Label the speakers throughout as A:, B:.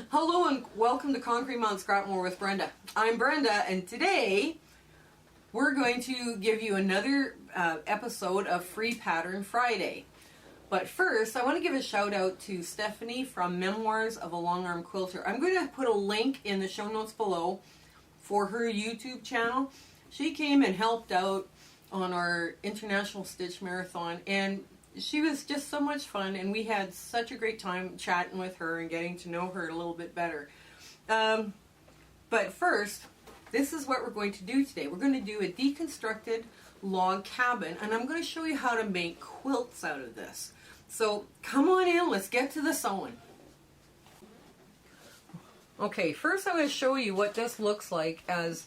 A: Hello and welcome to Concrete Mountain Scrapmore with Brenda. I'm Brenda, and today we're going to give you another episode of Free Pattern Friday. But first, I want to give a shout out to Stephanie from Memoirs of a Long Arm Quilter. I'm going to put a link in the show notes below for her YouTube channel. She came and helped out on our International Stitch Marathon, and she was just so much fun, and we had such a great time chatting with her and getting to know her a little bit better. But first, this is what we're going to do today. We're going to do a deconstructed log cabin, and I'm going to show you how to make quilts out of this. So come on in, let's get to the sewing. Okay, first I'm going to show you what this looks like as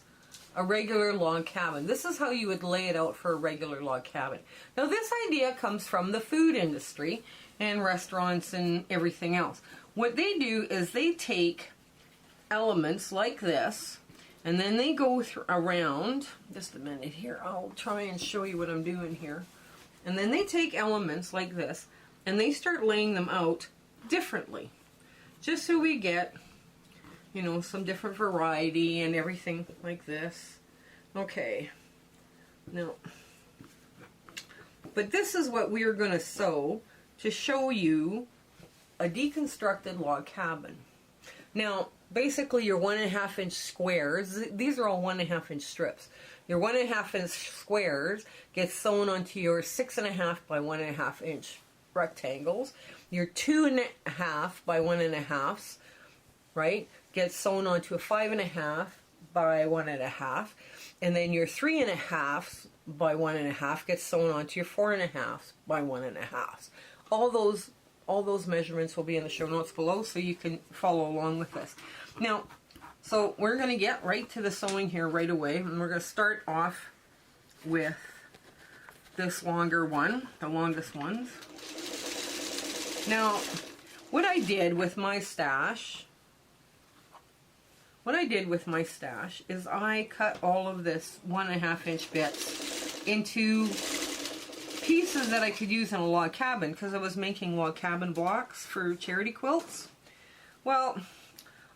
A: a regular log cabin. This is how you would lay it out for a regular log cabin. Now this idea comes from the food industry and restaurants and everything else. What they do is they take elements like this and then they go around, just a minute here, I'll try and show you what I'm doing here. And then they take elements like this and they start laying them out differently. Just so we get, you know, some different variety and everything like this. Okay. Now, but this is what we're going to sew to show you a deconstructed log cabin. Now, basically your 1.5 inch squares, these are all 1.5 inch strips. Your 1.5 inch squares get sewn onto your 6.5 by 1.5 inch rectangles. Your 2.5 by 1.5s, right, gets sewn onto a 5.5 by 1.5, and then your 3.5 by 1.5 gets sewn onto your 4.5 by 1.5. All those measurements will be in the show notes below, so you can follow along with this. Now, so we're going to get right to the sewing here right away, and we're going to start off with this longer one, the longest ones. Now, what I did with my stash is I cut all of this 1.5 inch bits into pieces that I could use in a log cabin, because I was making log cabin blocks for charity quilts. Well,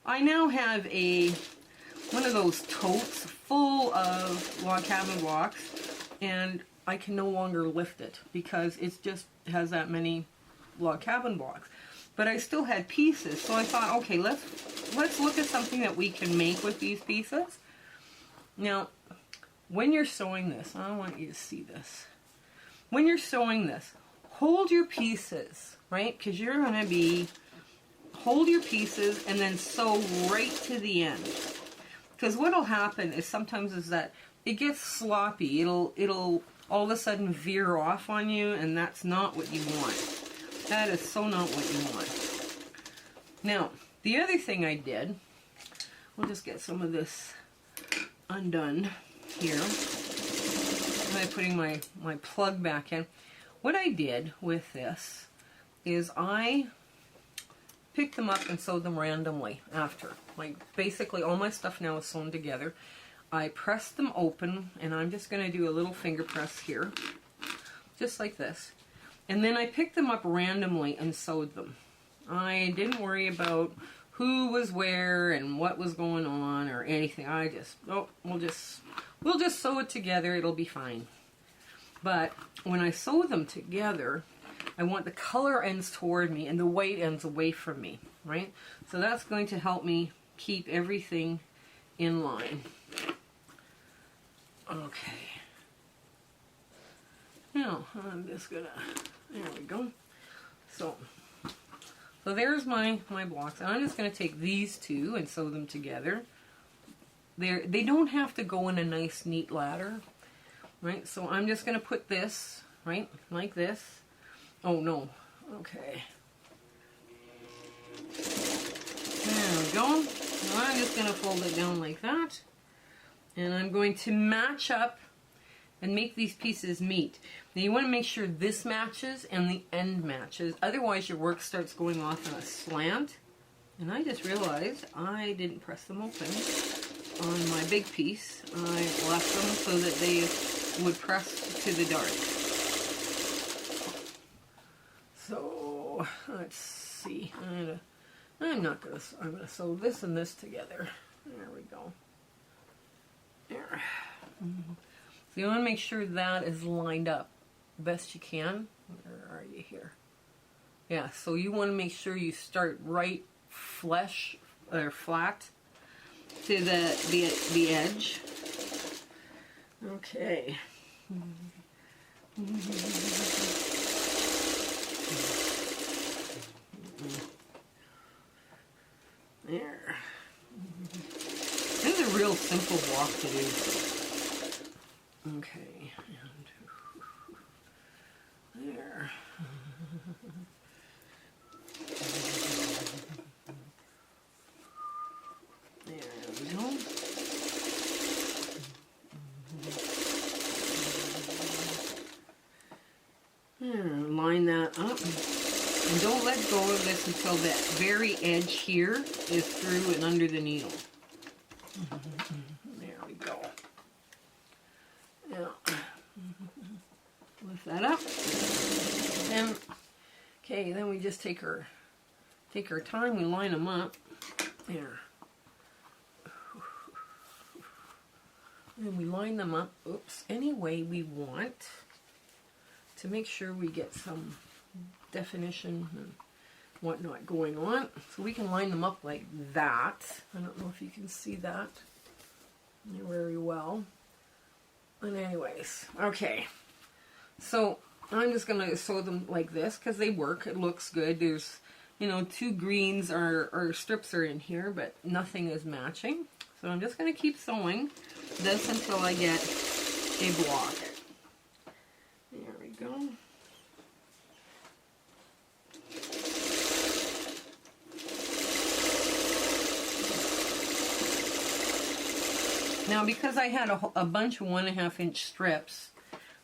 A: I now have one of those totes full of log cabin blocks, and I can no longer lift it because it just has that many log cabin blocks. But I still had pieces, so I thought, okay, let's look at something that we can make with these pieces. Now, when you're sewing this, I want you to see this. When you're sewing this, hold your pieces, right? Because you're going to be, hold your pieces and then sew right to the end. Because what'll happen is sometimes is that it gets sloppy. It'll all of a sudden veer off on you, and that's not what you want. That is so not what you want. Now, the other thing I did, we'll just get some of this undone here. I'm putting my plug back in. What I did with this is I picked them up and sewed them randomly after. Like, basically all my stuff now is sewn together. I pressed them open, and I'm just going to do a little finger press here, just like this. And then I picked them up randomly and sewed them. I didn't worry about who was where and what was going on or anything. I just, we'll just sew it together, it'll be fine. But when I sew them together, I want the color ends toward me and the white ends away from me, right? So that's going to help me keep everything in line. Okay. Now, I'm just gonna, there we go. So there's my blocks, and I'm just gonna take these two and sew them together. They don't have to go in a nice neat ladder, right? So I'm just gonna put this, right, like this. Oh no, okay. There we go. Now I'm just gonna fold it down like that, and I'm going to match up and make these pieces meet. Now you want to make sure this matches and the end matches, otherwise your work starts going off on a slant. And I just realized I didn't press them open on my big piece. I left them so that they would press to the dart. So let's see, I'm going to I'm gonna sew this and this together. There we go. There. So you want to make sure that is lined up best you can. Where are you here? Yeah, so you want to make sure you start right flush or flat to the edge. Okay. There. This is a real simple block to do. Okay. And there. There we go. There, line that up. And don't let go of this until that very edge here is through and under the needle. There we go. Now, lift that up. And, okay, then we just take our time, we line them up. There. And we line them up, any way we want to make sure we get some definition and whatnot going on. So we can line them up like that. I don't know if you can see that very well. And anyways, okay. So I'm just going to sew them like this because they work. It looks good. There's, you know, 2 greens or strips are in here, but nothing is matching. So I'm just going to keep sewing this until I get a block. There we go. Now, because I had a bunch of 1.5 inch strips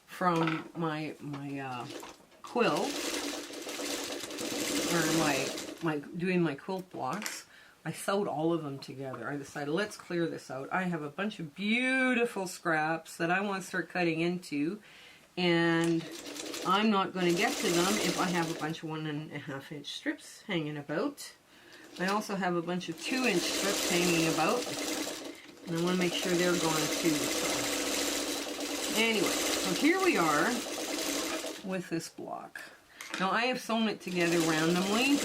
A: from my quilt, or doing my quilt blocks, I sewed all of them together. I decided, let's clear this out. I have a bunch of beautiful scraps that I want to start cutting into, and I'm not going to get to them if I have a bunch of 1.5 inch strips hanging about. I also have a bunch of 2 inch strips hanging about, and I want to make sure they're gone too. So anyway, so here we are with this block. Now I have sewn it together randomly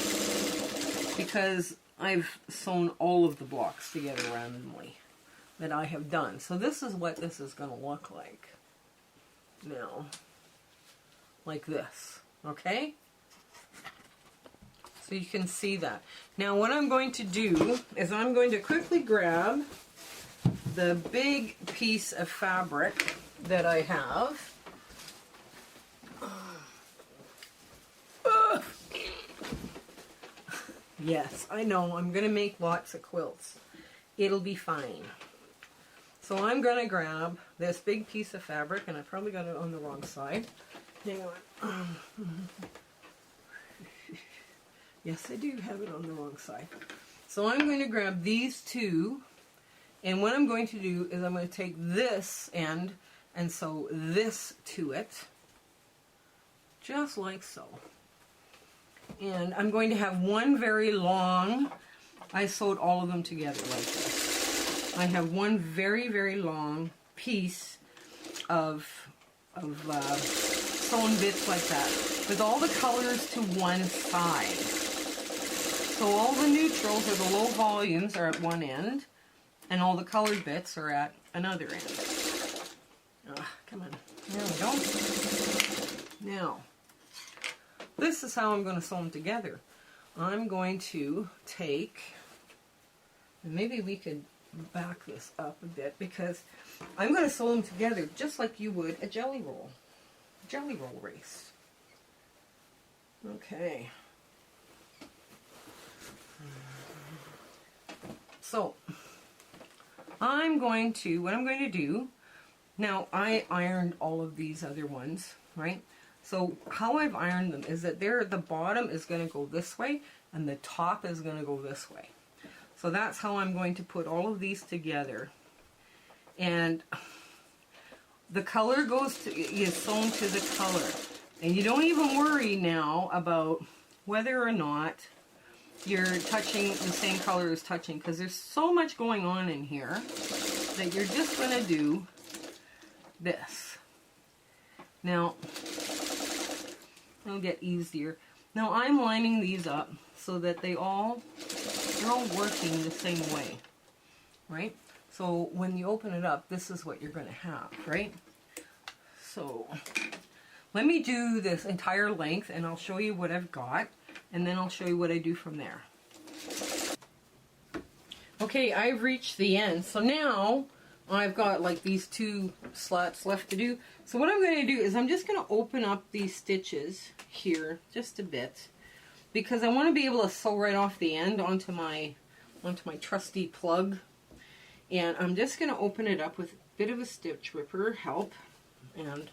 A: because I've sewn all of the blocks together randomly that I have done. So this is what this is going to look like now, like this, okay? So you can see that. Now what I'm going to do is I'm going to quickly grab the big piece of fabric that I have. Yes, I know, I'm going to make lots of quilts. It'll be fine. So I'm going to grab this big piece of fabric, and I probably got it on the wrong side. Hang on. Yes, I do have it on the wrong side. So I'm going to grab these 2, and what I'm going to do is I'm going to take this end and sew this to it, just like so. And I'm going to have one very long, I sewed all of them together like this. I have one very, very long piece of sewn bits like that, with all the colors to one side. So all the neutrals or the low volumes are at one end, and all the colored bits are at another end. Come on. There we go. Now, this is how I'm going to sew them together. I'm going to take, and maybe we could back this up a bit, because I'm going to sew them together just like you would a jelly roll race. Okay. So, what I'm going to do, now I ironed all of these other ones, right? So how I've ironed them is that the bottom is going to go this way and the top is going to go this way. So that's how I'm going to put all of these together. And the color is sewn to the color. And you don't even worry now about whether or not you're touching the same color as touching, because there's so much going on in here that you're just going to do this. Now, it'll get easier. Now I'm lining these up so that they're all working the same way, right? So when you open it up, this is what you're going to have, right? So let me do this entire length and I'll show you what I've got, and then I'll show you what I do from there. Okay, I've reached the end. So now I've got like these 2 slats left to do. So what I'm going to do is I'm just going to open up these stitches here just a bit, because I want to be able to sew right off the end onto my trusty plug. And I'm just going to open it up with a bit of a stitch ripper help, and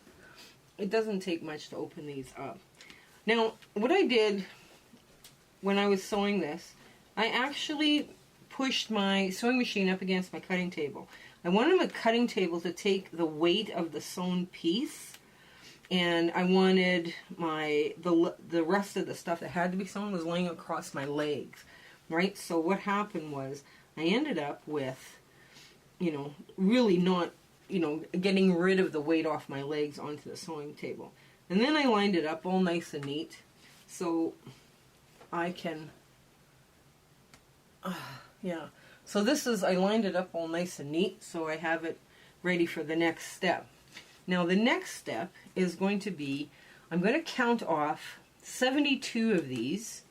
A: it doesn't take much to open these up. Now, what I did when I was sewing this, I actually pushed my sewing machine up against my cutting table. I wanted my cutting table to take the weight of the sewn piece, and I wanted the rest of the stuff that had to be sewn was laying across my legs, right? So what happened was I ended up with, really not, getting rid of the weight off my legs onto the sewing table. And then I lined it up all nice and neat so I can, So this is, I lined it up all nice and neat so I have it ready for the next step. Now the next step is going to be, I'm going to count off 72 of these,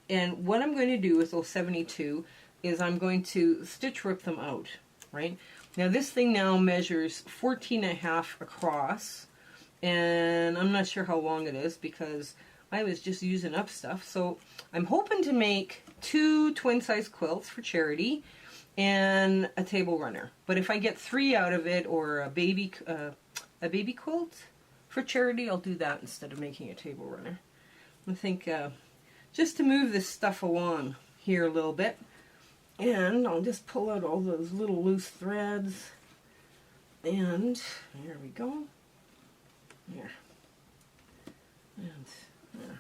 A: and what I'm going to do with those 72 is I'm going to stitch rip them out, right? Now this thing now measures 14.5 across, and I'm not sure how long it is because I was just using up stuff. So I'm hoping to make 2 twin-size quilts for charity and a table runner. But if I get 3 out of it, or a baby quilt for charity, I'll do that instead of making a table runner. I think just to move this stuff along here a little bit, and I'll just pull out all those little loose threads, and there we go. There. And there.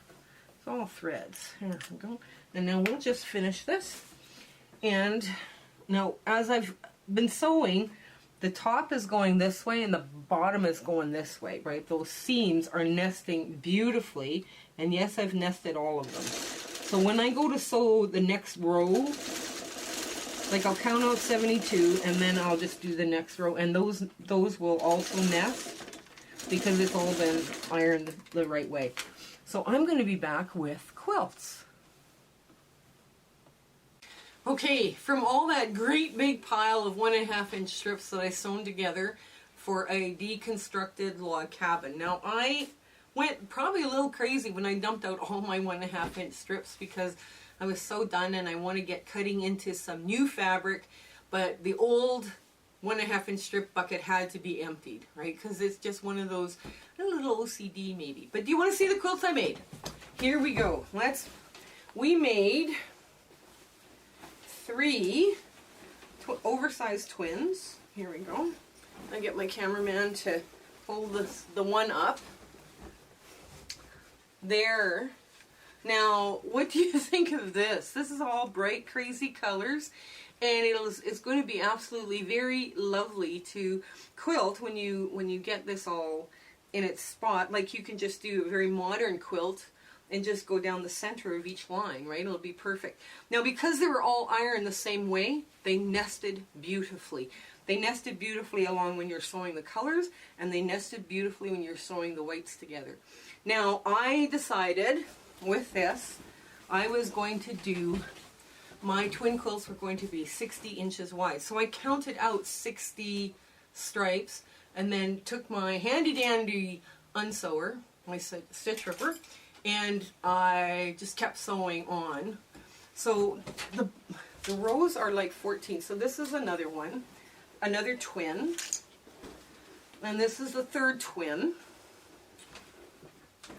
A: It's all threads. There we go. And now we'll just finish this. And now, as I've been sewing, the top is going this way and the bottom is going this way, right? Those seams are nesting beautifully, and yes, I've nested all of them. So when I go to sew the next row, like I'll count out 72 and then I'll just do the next row, and those will also nest because it's all been ironed the right way. So I'm going to be back with quilts. Okay, from all that great big pile of 1.5 inch strips that I sewn together for a deconstructed log cabin. Now I went probably a little crazy when I dumped out all my 1.5 inch strips because I was so done and I want to get cutting into some new fabric, but the old 1.5 inch strip bucket had to be emptied, right? Because it's just one of those, a little OCD maybe. But do you want to see the quilts I made? Here we go. We made 3 oversized twins. Here we go. I get my cameraman to hold the one up. There. Now, what do you think of this? This is all bright, crazy colors, and it's going to be absolutely very lovely to quilt when you get this all in its spot. Like, you can just do a very modern quilt and just go down the center of each line, right? It'll be perfect. Now, because they were all ironed the same way, they nested beautifully. They nested beautifully along when you're sewing the colors, and they nested beautifully when you're sewing the whites together. Now, I decided with this, I was going to do, my twin quilts were going to be 60 inches wide. So I counted out 60 stripes, and then took my handy dandy unsewer, my stitch ripper, and I just kept sewing on. So the rows are like 14. So this is another one, another twin, and this is the third twin.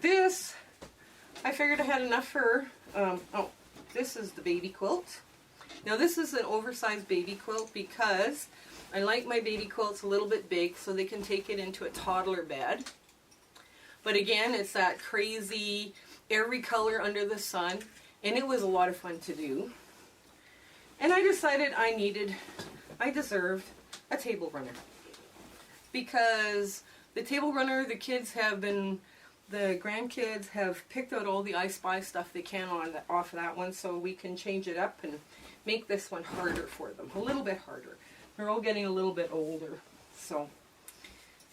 A: This, I figured I had enough for, this is the baby quilt. Now this is an oversized baby quilt because I like my baby quilts a little bit big so they can take it into a toddler bed. But again, it's that crazy, every color under the sun. and it was a lot of fun to do. And I decided I deserved a table runner. Because the table runner, the grandkids have picked out all the I Spy stuff they can off of that one, so we can change it up and make this one harder for them. A little bit harder. They're all getting a little bit older. So,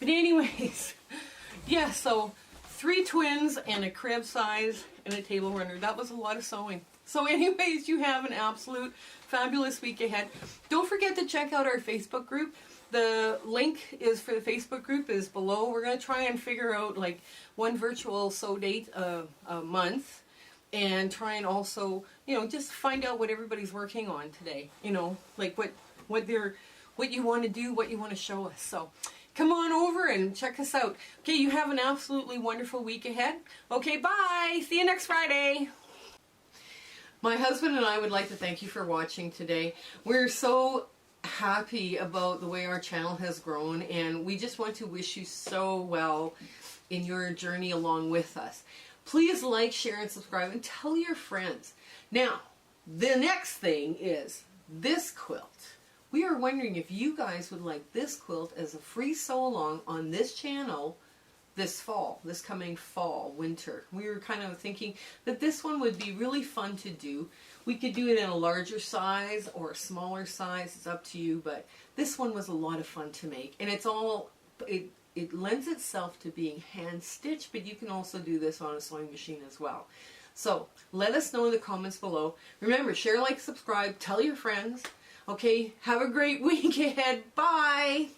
A: but anyways, yeah, so 3 twins and a crib size and a table runner. That was a lot of sewing. So anyways, you have an absolute fabulous week ahead. Don't forget to check out our Facebook group. The link is for the Facebook group is below. We're going to try and figure out like one virtual sew date a month, and try and also, you know, just find out what everybody's working on today. You know, like what you want to do, what you want to show us. So come on over and check us out. Okay, you have an absolutely wonderful week ahead. Okay, bye. See you next Friday. My husband and I would like to thank you for watching today. We're so happy about the way our channel has grown, and we just want to wish you so well in your journey along with us. Please like, share, and subscribe, and tell your friends. Now, the next thing is this quilt. We are wondering if you guys would like this quilt as a free sew along on this channel this fall, this coming fall, winter. We were kind of thinking that this one would be really fun to do. We could do it in a larger size or a smaller size, it's up to you, but this one was a lot of fun to make. And it's all, it lends itself to being hand stitched, but you can also do this on a sewing machine as well. So let us know in the comments below. Remember, share, like, subscribe, tell your friends. Okay, have a great week ahead. Bye!